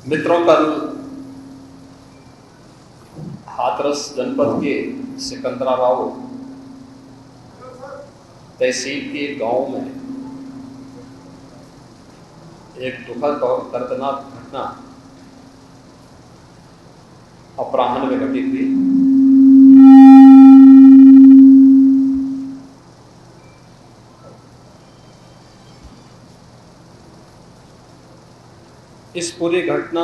मित्रों, कल हाथरस जनपद के सिकंदराबाद तहसील के गांव में एक दुखद और दर्दनाक घटना अपराह्न में घटित हुई। इस पूरी घटना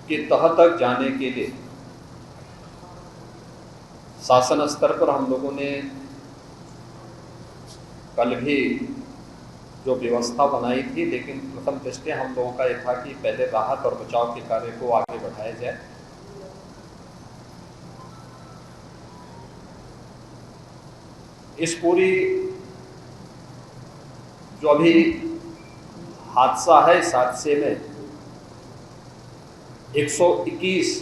की तह तक जाने के लिए शासन स्तर पर हम लोगों ने कल भी जो व्यवस्था बनाई थी, लेकिन प्रथम दृष्टया हम लोगों का यह था कि पहले राहत और बचाव के कार्य को आगे बढ़ाया जाए। इस पूरी जो अभी हादसा है, इस हादसे में 121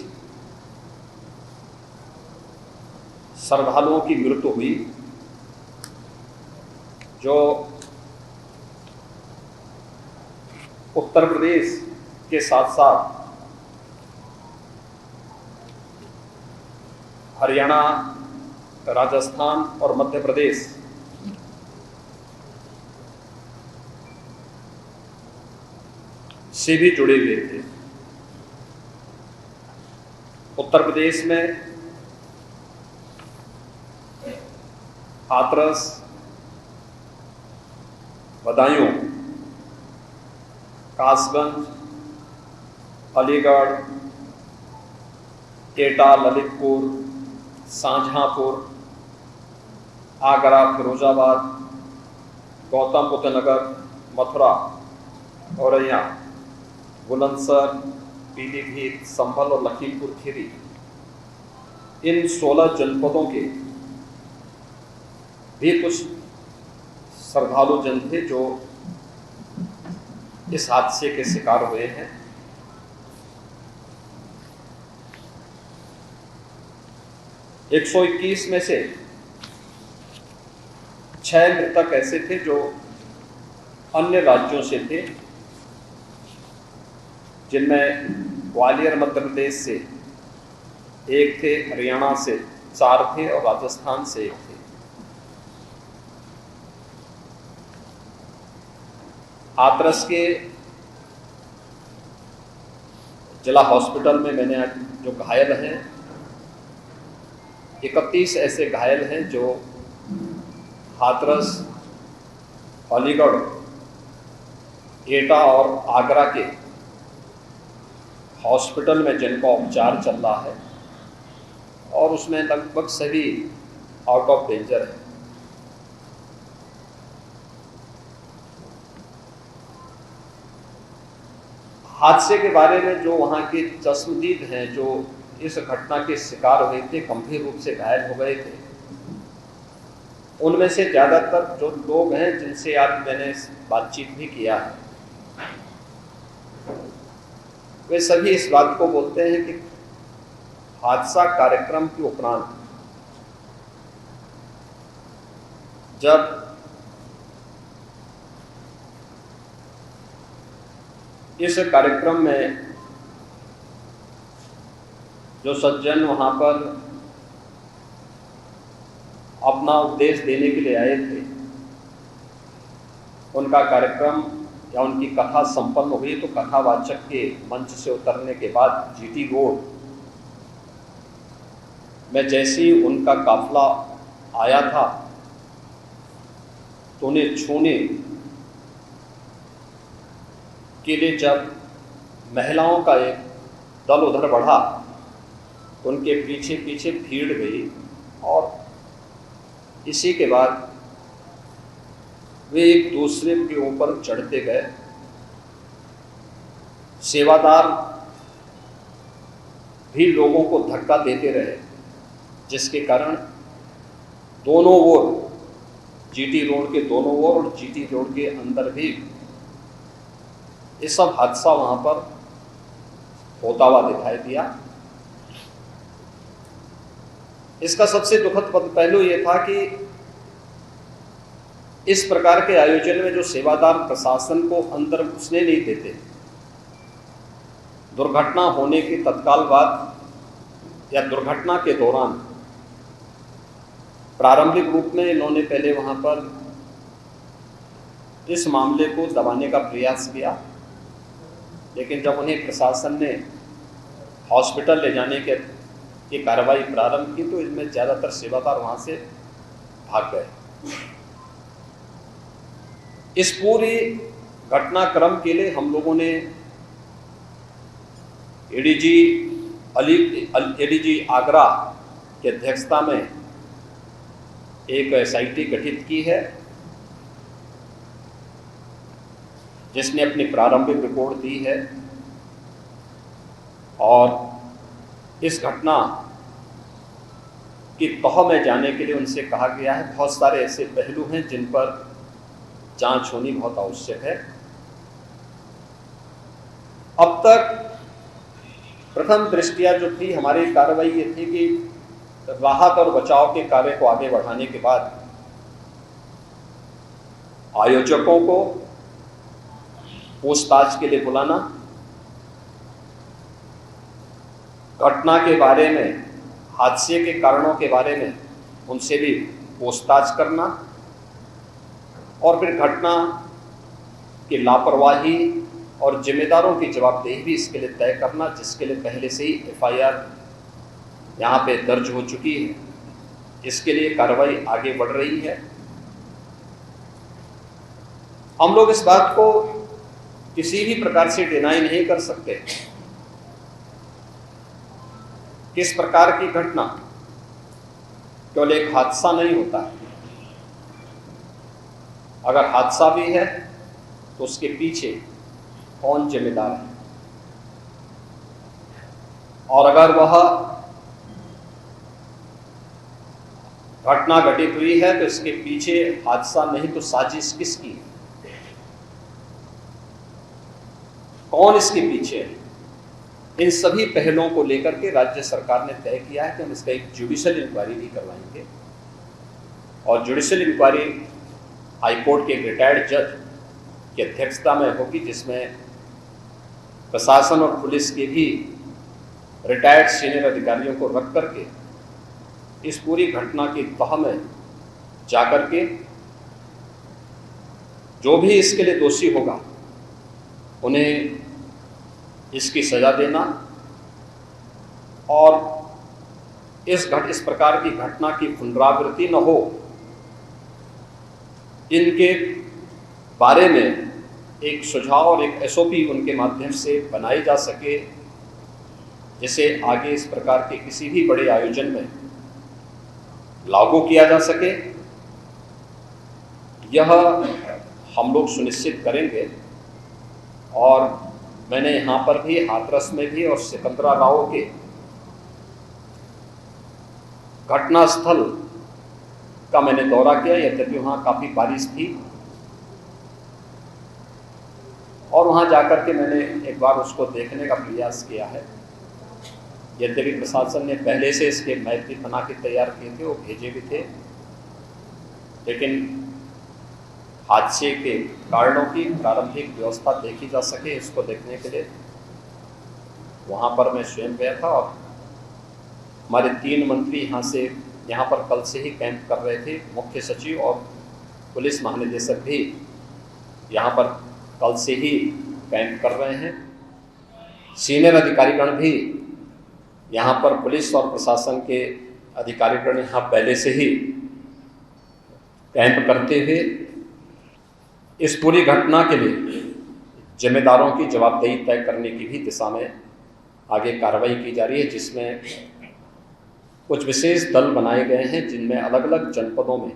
श्रद्धालुओं की मृत्यु हुई, जो उत्तर प्रदेश के साथ साथ हरियाणा, राजस्थान और मध्य प्रदेश से भी जुड़े हुए थे। उत्तर प्रदेश में हाथरस, बदायूं, कासगंज, अलीगढ़, एटा, ललितपुर, शाहजहांपुर, आगरा, फिरोजाबाद, गौतम बुद्ध नगर, मथुरा, औरैया, बुलंदशहर, पीलीभीत, संभल और लखीमपुर खीरी, इन 16 जनपदों के भी कुछ श्रद्धालु जन थे जो इस हादसे के शिकार हुए हैं। एक 121 में से 6 मृतक ऐसे थे जो अन्य राज्यों से थे, जिनमें ग्वालियर मध्य प्रदेश से एक थे, हरियाणा से 4 थे और राजस्थान से 1 थे। हाथरस के जिला हॉस्पिटल में मैंने जो घायल हैं, 31 ऐसे घायल हैं जो हाथरस, अलीगढ़, एटा और आगरा के हॉस्पिटल में जिनका उपचार चल रहा है, और उसमें लगभग सभी आउट ऑफ डेंजर है। हादसे के बारे में जो वहाँ के चश्मदीद हैं, जो इस घटना के शिकार हुए थे, गंभीर रूप से घायल हो गए थे, उनमें से ज़्यादातर जो लोग हैं जिनसे आज मैंने बातचीत भी किया है, वे सभी इस बात को बोलते हैं कि हादसा कार्यक्रम के उपरांत जब इस कार्यक्रम में जो सज्जन वहाँ पर अपना उपदेश देने के लिए आए थे, उनका कार्यक्रम या उनकी कथा संपन्न हुई तो कथावाचक के मंच से उतरने के बाद जीटी रोड में जैसे ही उनका काफिला आया था तो उन्हें छूने के लिए जब महिलाओं का एक दल उधर बढ़ा तो उनके पीछे पीछे भीड़ गई, और इसी के बाद वे एक दूसरे के ऊपर चढ़ते गए। सेवादार भी लोगों को धक्का देते रहे, जिसके कारण दोनों ओर, जीटी रोड के दोनों ओर और जीटी रोड के अंदर भी ये सब हादसा वहाँ पर होता हुआ दिखाई दिया। इसका सबसे दुखद पहलू ये था कि इस प्रकार के आयोजन में जो सेवादार प्रशासन को अंदर घुसने नहीं देते, दुर्घटना होने के तत्काल बाद या दुर्घटना के दौरान प्रारंभिक रूप में इन्होंने पहले वहाँ पर इस मामले को दबाने का प्रयास किया, लेकिन जब उन्हें प्रशासन ने हॉस्पिटल ले जाने की कार्रवाई प्रारंभ की तो इनमें ज़्यादातर सेवादार वहाँ से भाग गए। इस पूरी घटनाक्रम के लिए हम लोगों ने एडीजी आगरा की अध्यक्षता में एक एसआईटी गठित की है, जिसने अपनी प्रारंभिक रिपोर्ट दी है और इस घटना की तह में जाने के लिए उनसे कहा गया है। बहुत सारे ऐसे पहलू हैं जिन पर जांच होनी बहुत आवश्यक है। अब तक प्रथम दृष्टया जो थी हमारी कार्रवाई ये थी कि राहत और बचाव के कार्य को आगे बढ़ाने के बाद आयोजकों को पूछताछ के लिए बुलाना, घटना के बारे में, हादसे के कारणों के बारे में उनसे भी पूछताछ करना और फिर घटना की लापरवाही और जिम्मेदारों की जवाबदेही भी इसके लिए तय करना, जिसके लिए पहले से ही एफआईआर यहाँ पे दर्ज हो चुकी है। इसके लिए कार्रवाई आगे बढ़ रही है। हम लोग इस बात को किसी भी प्रकार से डिनाई नहीं कर सकते कि इस प्रकार की घटना केवल एक हादसा नहीं होता है। अगर हादसा भी है तो उसके पीछे कौन जिम्मेदार है, और अगर वह घटना घटित हुई है तो इसके पीछे हादसा नहीं तो साजिश किसकी है, कौन इसके पीछे है। इन सभी पहलुओं को लेकर के राज्य सरकार ने तय किया है कि हम इसका एक जुडिशियल इंक्वायरी भी करवाएंगे और जुडिशियल इंक्वायरी हाईकोर्ट के एक रिटायर्ड जज की अध्यक्षता में होगी, जिसमें प्रशासन और पुलिस के भी रिटायर्ड सीनियर अधिकारियों को रख करके इस पूरी घटना की तह में जाकर के जो भी इसके लिए दोषी होगा उन्हें इसकी सजा देना और इस प्रकार की घटना की पुनरावृत्ति न हो, इनके बारे में एक सुझाव और एक एसओपी उनके माध्यम से बनाई जा सके, जिसे आगे इस प्रकार के किसी भी बड़े आयोजन में लागू किया जा सके। यह हम लोग सुनिश्चित करेंगे। और मैंने यहाँ पर भी हाथरस में भी और सिकंदरा गांव के घटनास्थल का मैंने दौरा किया, यद्यपि वहाँ काफ़ी बारिश थी, और वहाँ जाकर के मैंने एक बार उसको देखने का प्रयास किया है। यद्यपि प्रशासन ने पहले से इसके मैप भी बना के तैयार किए थे, वो भेजे भी थे, लेकिन हादसे के कारणों की प्रारंभिक व्यवस्था देखी जा सके, इसको देखने के लिए वहाँ पर मैं स्वयं गया था। और हमारे 3 मंत्री यहाँ पर कल से ही कैंप कर रहे थे। मुख्य सचिव और पुलिस महानिदेशक भी यहाँ पर कल से ही कैंप कर रहे हैं। सीनियर अधिकारीगण भी यहाँ पर, पुलिस और प्रशासन के अधिकारीगण यहाँ पहले से ही कैंप करते हुए इस पूरी घटना के लिए जिम्मेदारों की जवाबदेही तय करने की भी दिशा में आगे कार्रवाई की जा रही है, जिसमें कुछ विशेष दल बनाए गए हैं, जिनमें अलग अलग जनपदों में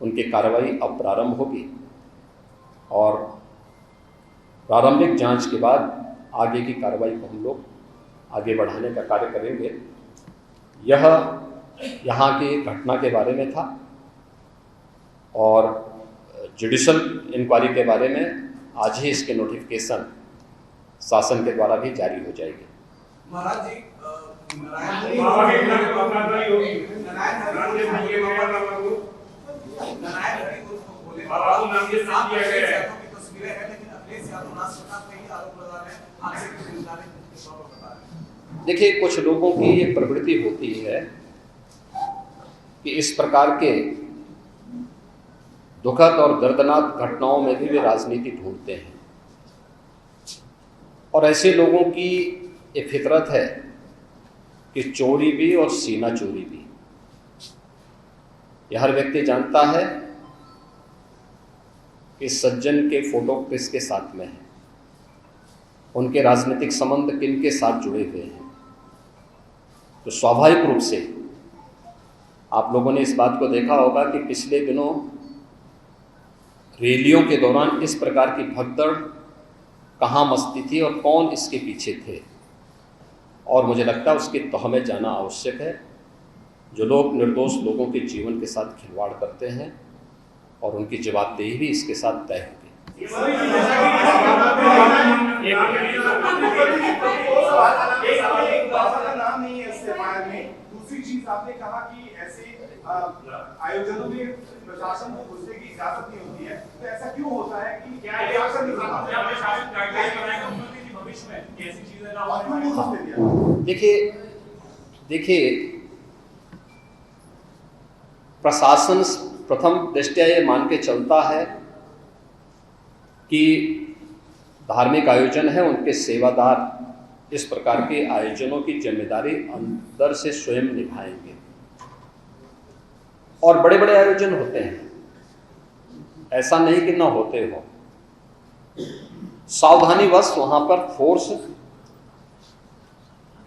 उनकी कार्रवाई अब प्रारंभ होगी और प्रारंभिक जांच के बाद आगे की कार्रवाई को हम लोग आगे बढ़ाने का कार्य करेंगे। यह यहाँ की घटना के बारे में था और जुडिशल इंक्वायरी के बारे में आज ही इसके नोटिफिकेशन शासन के द्वारा भी जारी हो जाएगी। महाराज जी, देखिए, कुछ लोगों की ये प्रवृत्ति होती है कि इस प्रकार के दुखद और दर्दनाक घटनाओं में भी वे राजनीति ढूंढते हैं, और ऐसे लोगों की ये फितरत है कि चोरी भी और सीना चोरी भी। यह हर व्यक्ति जानता है कि सज्जन के फोटो किसके साथ में है, उनके राजनीतिक संबंध किन के साथ जुड़े हुए हैं। तो स्वाभाविक रूप से आप लोगों ने इस बात को देखा होगा कि पिछले दिनों रैलियों के दौरान इस प्रकार की भगदड़ कहाँ मचती थी और कौन इसके पीछे थे, और मुझे लगता है उसकी तह में जाना आवश्यक है। जो लोग निर्दोष लोगों के जीवन के साथ खिलवाड़ करते हैं और उनकी जवाबदेही भी इसके साथ तय होगी। दूसरी चीज आपने कहा कि ऐसे आयोजनों में प्रशासन को घुसने की इजाजत नहीं होती है, तो ऐसा क्यों होता है कि क्या भविष्य में ऐसी चीजें ना हो? देखिए, प्रशासन प्रथम दृष्टया ये मान के चलता है कि धार्मिक आयोजन है, उनके सेवादार इस प्रकार के आयोजनों की जिम्मेदारी अंदर से स्वयं निभाएंगे। और बड़े बड़े आयोजन होते हैं, ऐसा नहीं कि ना होते हो, सावधानीवश वहां पर फोर्स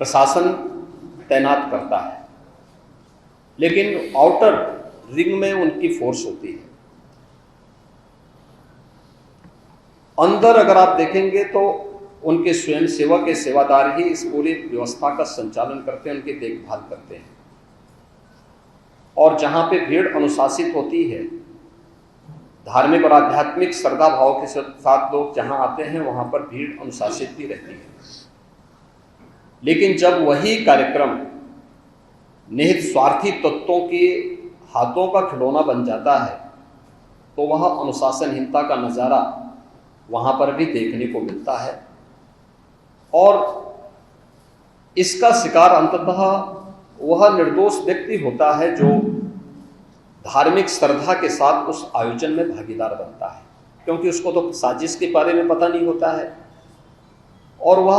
प्रशासन तैनात करता है, लेकिन आउटर रिंग में उनकी फोर्स होती है। अंदर अगर आप देखेंगे तो उनके स्वयं सेवक के सेवादार ही इस पूरी व्यवस्था का संचालन करते हैं, उनकी देखभाल करते हैं। और जहां पे भीड़ अनुशासित होती है, धार्मिक और आध्यात्मिक श्रद्धा भाव के साथ लोग जहां आते हैं, वहां पर भीड़ अनुशासित भी रहती है। लेकिन जब वही कार्यक्रम निहित स्वार्थी तत्वों के हाथों का खिलौना बन जाता है, तो वह अनुशासनहीनता का नज़ारा वहां पर भी देखने को मिलता है। और इसका शिकार अंततः वह निर्दोष व्यक्ति होता है जो धार्मिक श्रद्धा के साथ उस आयोजन में भागीदार बनता है, क्योंकि उसको तो साजिश के बारे में पता नहीं होता है और वह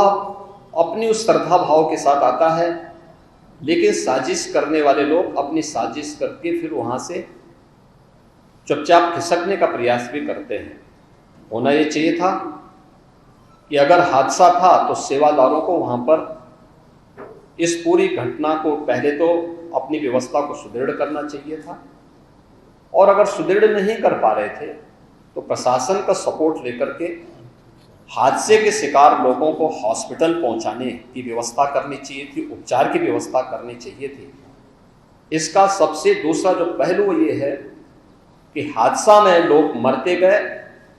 अपनी उस श्रद्धा भाव के साथ आता है। लेकिन साजिश करने वाले लोग अपनी साजिश करके फिर वहाँ से चुपचाप खिसकने का प्रयास भी करते हैं। होना ये चाहिए था कि अगर हादसा था तो सेवादारों को वहाँ पर इस पूरी घटना को पहले तो अपनी व्यवस्था को सुदृढ़ करना चाहिए था, और अगर सुदृढ़ नहीं कर पा रहे थे तो प्रशासन का सपोर्ट लेकर के हादसे के शिकार लोगों को हॉस्पिटल पहुंचाने की व्यवस्था करनी चाहिए थी, उपचार की व्यवस्था करनी चाहिए थी। इसका सबसे दूसरा जो पहलू ये है कि हादसा में लोग मरते गए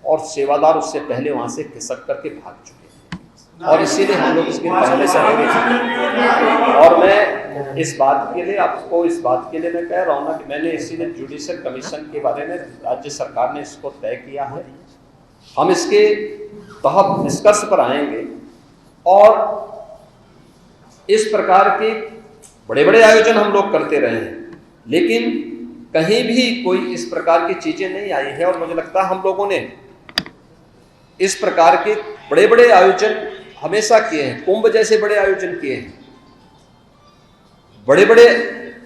और सेवादार उससे पहले वहां से खिसक करके भाग चुके, और इसीलिए हम लोग इसके पहले से आगे थे। और मैं इस बात के लिए आपको इस बात के लिए मैं कह रहा हूँ ना कि मैंने इसीलिए जुडिशियल कमीशन के बारे में राज्य सरकार ने इसको तय किया है। हम इसके तहत निष्कर्ष पर आएंगे और इस प्रकार के बड़े बड़े आयोजन हम लोग करते रहे हैं, लेकिन कहीं भी कोई इस प्रकार की चीजें नहीं आई है। और मुझे लगता है हम लोगों ने इस प्रकार के बड़े बड़े आयोजन हमेशा किए हैं, कुंभ जैसे बड़े आयोजन किए हैं, बड़े बड़े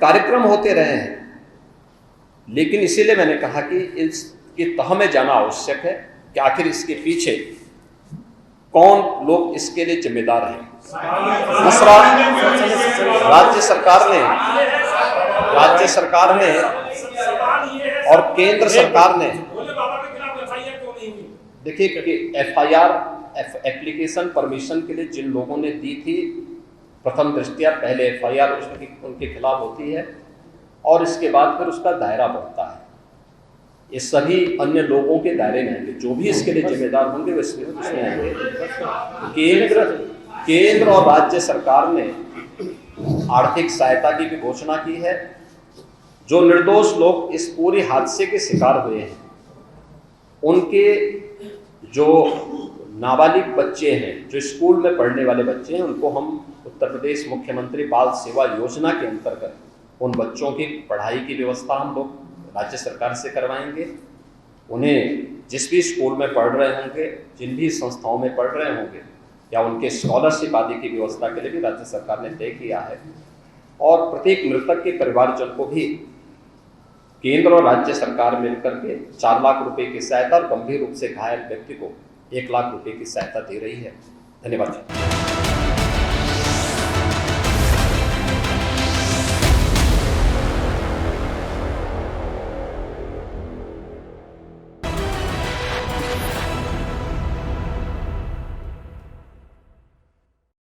कार्यक्रम होते रहे हैं। लेकिन इसीलिए मैंने कहा कि इसकी तह में जाना आवश्यक है कि आखिर इसके पीछे कौन लोग इसके लिए जिम्मेदार हैं। दूसरा, राज्य सरकार ने और केंद्र सरकार ने, देखिए कि FIR एप्लीकेशन परमिशन के लिए जिन लोगों ने दी थी, प्रथम दृष्टया पहले FIR उनके खिलाफ होती है और इसके बाद फिर उसका दायरा बढ़ता है। ये सभी अन्य लोगों के दायरे में आएंगे, जो भी इसके लिए जिम्मेदार होंगे वो इसमें आएंगे। केंद्र और राज्य सरकार ने आर्थिक सहायता की भी घोषणा की है। जो निर्दोष लोग इस पूरे हादसे के शिकार हुए हैं उनके जो नाबालिग बच्चे हैं, जो स्कूल में पढ़ने वाले बच्चे हैं, उनको हम उत्तर प्रदेश मुख्यमंत्री बाल सेवा योजना के अंतर्गत उन बच्चों की पढ़ाई की व्यवस्था हम लोग राज्य सरकार से करवाएंगे। उन्हें जिस भी स्कूल में पढ़ रहे होंगे, जिन भी संस्थाओं में पढ़ रहे होंगे, या उनके स्कॉलरशिप आदि की व्यवस्था के लिए भी राज्य सरकार ने तय किया है। और प्रत्येक मृतक के परिवारजन को भी केंद्र और राज्य सरकार मिलकर के 4 लाख रुपए की सहायता और गंभीर रूप से घायल व्यक्ति को 1 लाख रुपए की सहायता दे रही है। धन्यवाद।